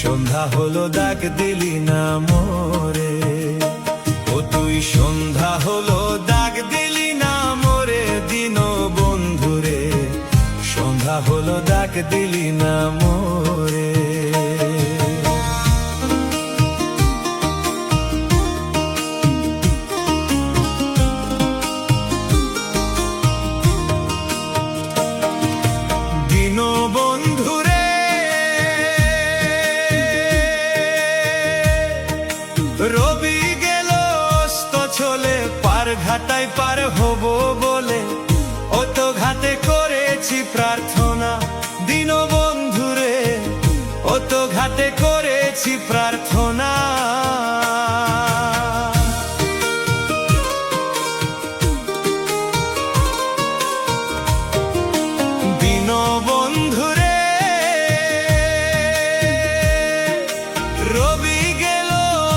সন্ধ্যা হলো ডাক দিলি না মোরে, ও তুই সন্ধ্যা হলো ডাক দিলি না মোরে, দিন বন্ধুরে সন্ধ্যা হলো ডাক দিলি না মোরে। দিন বন্ধুরে রবি গেল অস্ত চলে, পার ঘাটায় পার হব বলে ও তো ঘাটে করেছি প্রার্থনা। দিন বন্ধুরে ও তো ঘাটে করেছি প্রার্থনা। দিন বন্ধুরে রবি গেল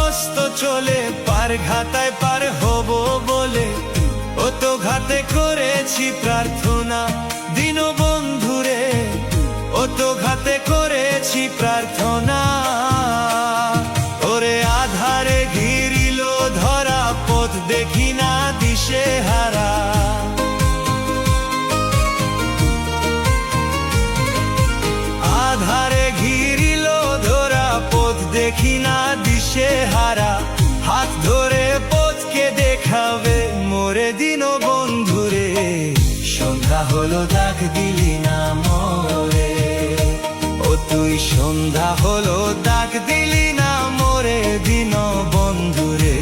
অস্ত চলে, পার ঘাটায় পার হব বলে ও তো ঘাটে করেছি প্রার্থনা। দিন বন্ধুরে ও তো ঘাটে করেছি প্রার্থনা। ওরে আধারে ঘিরিল ধরা, পথ দেখি না দিশে হারা। আধারে ঘিরিল ধরা, পথ দেখি না দিশে হারা। হাত ধরে পথকে দেখাবে মোরে দিন বন্ধুরে, সন্ধ্যা হলো ডাক দিলি না মোরে, ও তুই সন্ধ্যা হলো ডাক দিলি না মোরে, দিন বন্ধুরে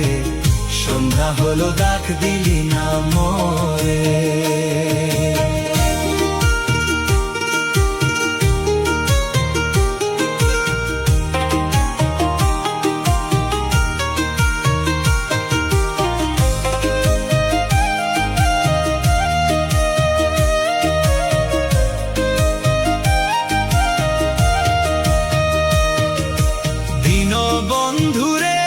সন্ধ্যা হলো ডাক দিলি না মোরে। বন্ধুরে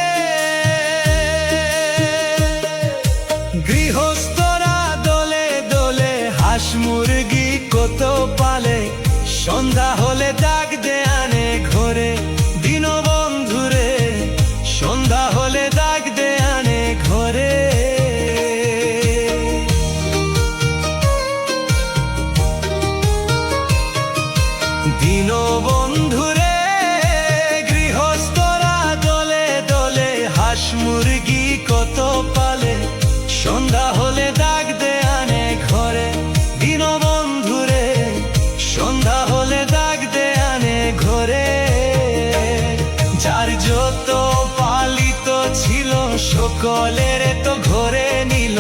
গৃহস্থরা দলে দলে হাঁস মুরগি কত পালে, সন্ধ্যা হলে ডাক দে আনে ঘরে। দিন বন্ধুরে সন্ধ্যা হলে ডাক দে আনে ঘরে। দিন বন্ধুরে মুরগি কত পালে, সন্ধ্যা হলে ডাক দে আনে ঘরে। দিন বন্ধুরে সন্ধ্যা হলে ডাক দে আনে ঘরে। যার যত পালিত ছিল সকলের তো ঘরে নিল,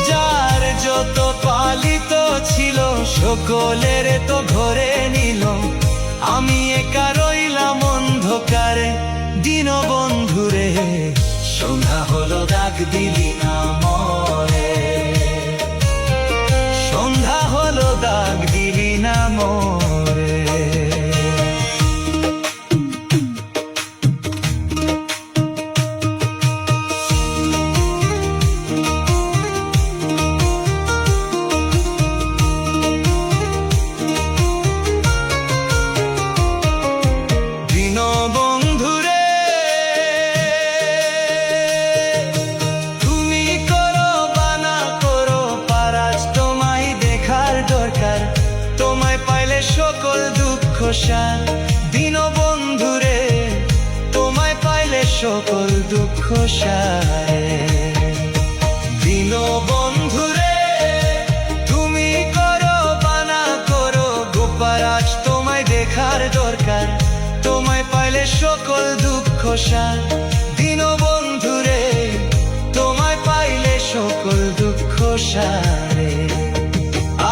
যার যত পালিত ছিল সকলের তো ঘরে নিল। আমি একা রইলাম অন্ধকারে, দিন বন্ধুরে সন্ধ্যা হলো ডাক দিলি না মোরে, সন্ধ্যা হলো ডাক দিলি না মোরে। তোমায় পাইলে সকল দুঃখ সার, দিন বন্ধুরে তোমায় পাইলে সকল দুঃখ সারে। দিন বন্ধুরে তুমি করো বানা করো গোপাল, আজ তোমায় দেখার দরকার, তোমায় পাইলে সকল দুঃখ সার। দিন বন্ধুরে তোমায় পাইলে সকল দুঃখ সারে।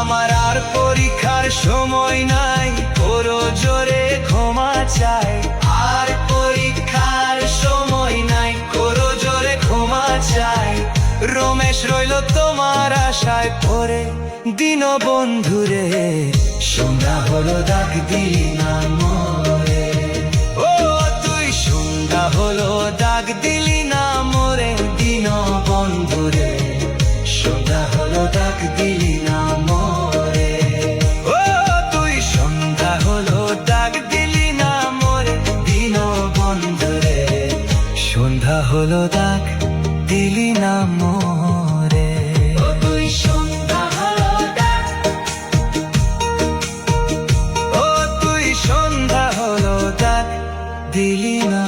আমার আর পরীক্ষার সময় নাই, করো জোরে ক্ষমা চাই। আর পরীক্ষার সময় নাই, করো জোরে ক্ষমা চাই। রমেশ রইল তোমার আশায় পরে, দিন বন্ধুরে সন্ধ্যা হলো ডাক দিলি না মোরে, ও তুই সন্ধ্যা হলো ডাক দিলি না মোরে। দিন বন্ধুরে সন্ধ্যা হলো ডাক দিলি না মোরে, ও তুই সন্ধ্যা হলো ডাক দিলি সন্ধ্যা হলো ডাক দিলি না মোরে, ও তুই সন্ধ্যা হলো ডাক, ও তুই সন্ধ্যা হলো ডাক দিলি না